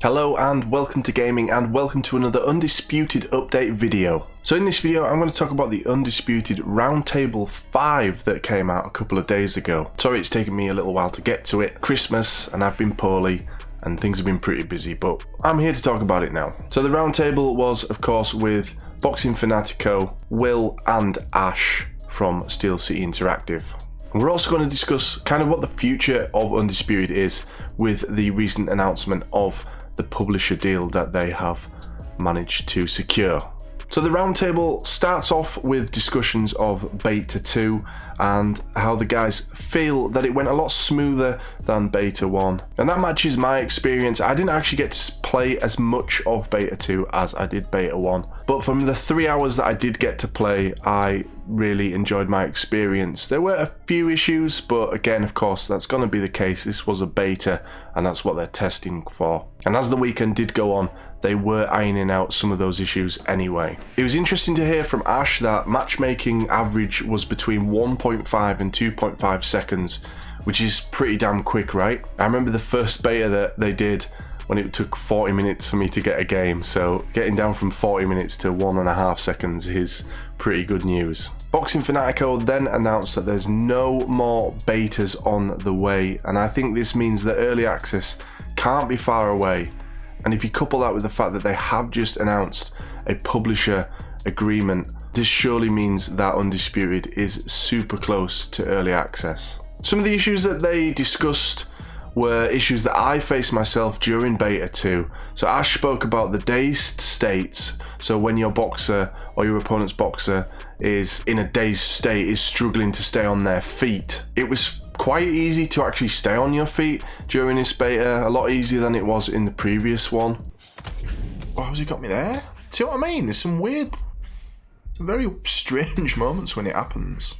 Hello and welcome to gaming and welcome to another Undisputed update video. So in this video I'm going to talk about the Undisputed Roundtable 5 that came out a couple of days ago. Sorry it's taken me a little while to get to it. Christmas and I've been poorly and things have been pretty busy, but I'm here to talk about it now. So the roundtable was of course with Boxing Fanatico, Will and Ash from Steel City Interactive. We're also going to discuss kind of what the future of Undisputed is with the recent announcement of the publisher deal that they have managed to secure. So the roundtable starts off with discussions of Beta 2 and how the guys feel that it went a lot smoother than Beta 1. And that matches my experience. I didn't actually get to play as much of Beta 2 as I did Beta 1. But from the 3 hours that I did get to play, I really enjoyed my experience. There were a few issues, but again, of course, that's going to be the case. This was a beta and that's what they're testing for. And as the weekend did go on, they were ironing out some of those issues anyway. It was interesting to hear from Ash that matchmaking average was between 1.5 and 2.5 seconds, which is pretty damn quick, right? I remember the first beta that they did when it took 40 minutes for me to get a game, so getting down from 40 minutes to 1.5 seconds is pretty good news. Boxing Fanatico then announced that there's no more betas on the way, and I think this means that early access can't be far away. And if you couple that with the fact that they have just announced a publisher agreement, this surely means that Undisputed is super close to early access. Some of the issues that they discussed were issues that I faced myself during Beta 2. So Ash spoke about the dazed states. So when your boxer or your opponent's boxer is in a dazed state, is struggling to stay on their feet. It was quite easy to actually stay on your feet during this beta, a lot easier than it was in the previous one. Oh, how's he got me there? See what I mean? There's some very strange moments when it happens.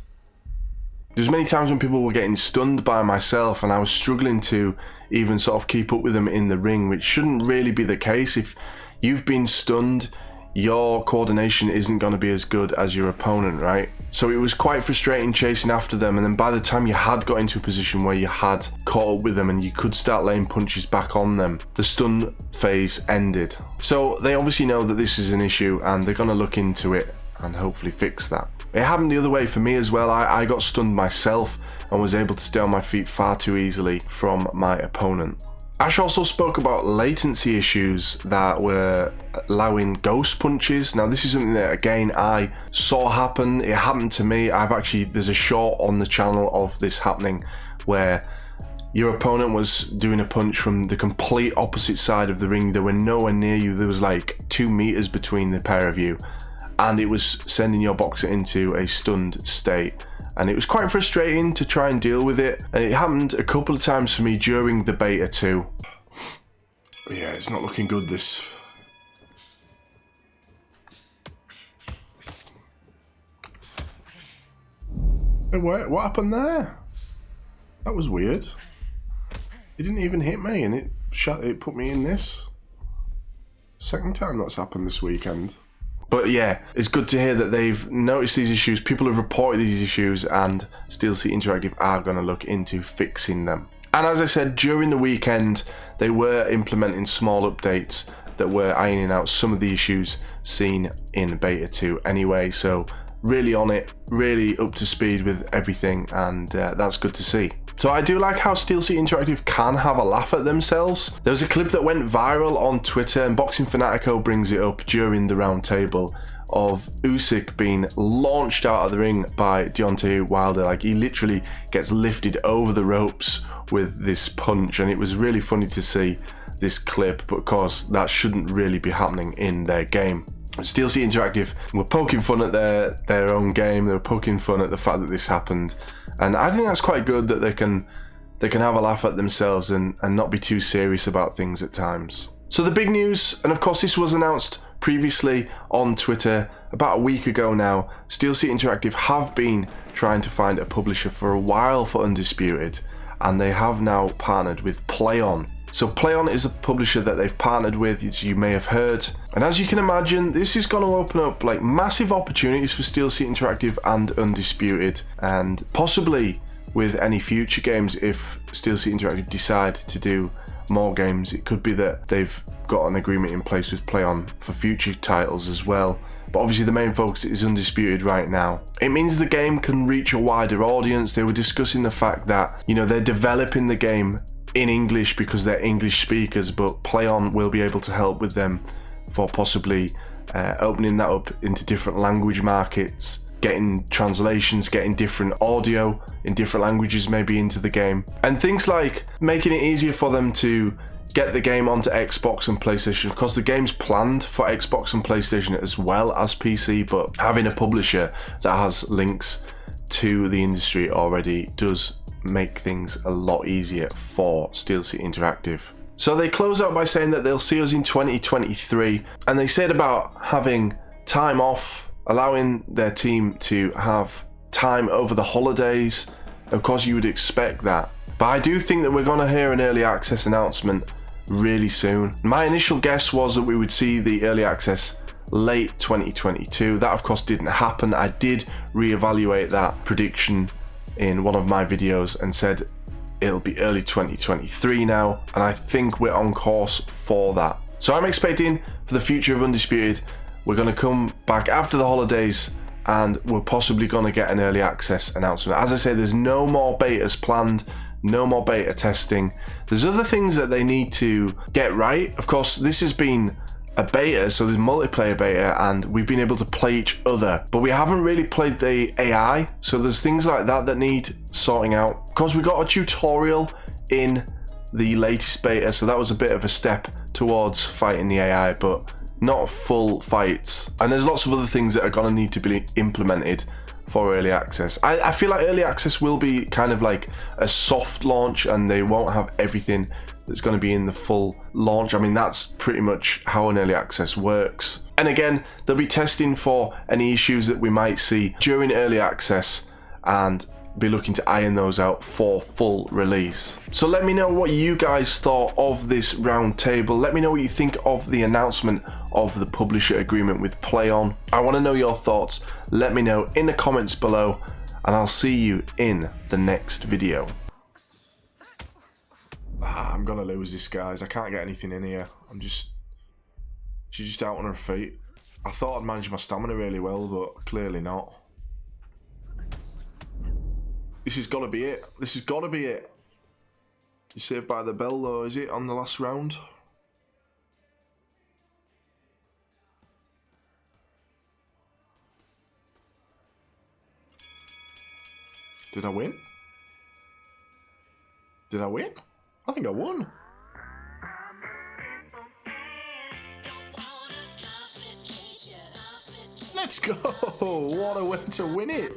There's many times when people were getting stunned by myself and I was struggling to even sort of keep up with them in the ring, which shouldn't really be the case. If you've been stunned, your coordination isn't going to be as good as your opponent, right? So it was quite frustrating chasing after them, and then by the time you had got into a position where you had caught up with them and you could start laying punches back on them, the stun phase ended. So they obviously know that this is an issue and they're going to look into it and hopefully fix that. It happened the other way for me as well. I got stunned myself and was able to stay on my feet far too easily from my opponent. Ash also spoke about latency issues that were allowing ghost punches. Now this is something that again I saw happen. It happened to me. There's a short on the channel of this happening where your opponent was doing a punch from the complete opposite side of the ring. They were nowhere near you. There was like 2 meters between the pair of you, and it was sending your boxer into a stunned state. And it was quite frustrating to try and deal with it. And it happened a couple of times for me during the Beta 2. But yeah, it's not looking good, this. Hey, what happened there? That was weird. It didn't even hit me and it put me in this. Second time that's happened this weekend. But yeah, it's good to hear that they've noticed these issues, people have reported these issues, and Steel City Interactive are going to look into fixing them. And as I said, during the weekend, they were implementing small updates that were ironing out some of the issues seen in Beta 2 anyway, so really on it, really up to speed with everything, and that's good to see. So I do like how Steel City Interactive can have a laugh at themselves. There was a clip that went viral on Twitter, and Boxing Fanatico brings it up during the roundtable, of Usyk being launched out of the ring by Deontay Wilder. Like, he literally gets lifted over the ropes with this punch, and it was really funny to see this clip, but of course that shouldn't really be happening in their game. Steel City Interactive were poking fun at their own game. They were poking fun at the fact that this happened, and I think that's quite good that they can have a laugh at themselves and not be too serious about things at times. So the big news, and of course this was announced previously on Twitter about a week ago now, Steel City Interactive have been trying to find a publisher for a while for Undisputed, and they have now partnered with PlayOn. So PlayOn is a publisher that they've partnered with, as you may have heard. And as you can imagine, this is going to open up like massive opportunities for Steel City Interactive and Undisputed, and possibly with any future games if Steel City Interactive decide to do more games. It could be that they've got an agreement in place with PlayOn for future titles as well. But obviously the main focus is Undisputed right now. It means the game can reach a wider audience. They were discussing the fact that, you know, they're developing the game in English because they're English speakers, but PlayOn will be able to help with them for possibly opening that up into different language markets, getting translations, getting different audio in different languages maybe into the game, and things like making it easier for them to get the game onto Xbox and PlayStation. Of course, the game's planned for Xbox and PlayStation as well as PC, but having a publisher that has links to the industry already does make things a lot easier for Steel City Interactive. So they close out by saying that they'll see us in 2023, and they said about having time off, allowing their team to have time over the holidays. Of course, you would expect that, but I do think that we're going to hear an early access announcement really soon. My initial guess was that we would see the early access late 2022. That of course didn't happen. I did reevaluate that prediction in one of my videos and said it'll be early 2023 now, and I think we're on course for that. So I'm expecting for the future of Undisputed, we're going to come back after the holidays and we're possibly going to get an early access announcement. As I say, there's no more betas planned, no more beta testing. There's other things that they need to get right. Of course, this has been a beta, so there's multiplayer beta, and we've been able to play each other, but we haven't really played the AI, so there's things like that that need sorting out. Of course, we got a tutorial in the latest beta, so that was a bit of a step towards fighting the AI, but not full fights. And there's lots of other things that are going to need to be implemented for early access. I feel like early access will be kind of like a soft launch, and they won't have everything that's going to be in the full launch. I mean, that's pretty much how an early access works. And again, they'll be testing for any issues that we might see during early access and be looking to iron those out for full release. So let me know what you guys thought of this roundtable. Let me know what you think of the announcement of the publisher agreement with PlayOn. I want to know your thoughts. Let me know in the comments below, and I'll see you in the next video. I'm gonna lose this, guys. I can't get anything in here. She's just out on her feet. I thought I'd managed my stamina really well, but clearly not. This has got to be it. This has got to be it. You Saved by the Bell, though, is it, on the last round? Did I win? Did I win? I think I won. Let's go! What a way to win it!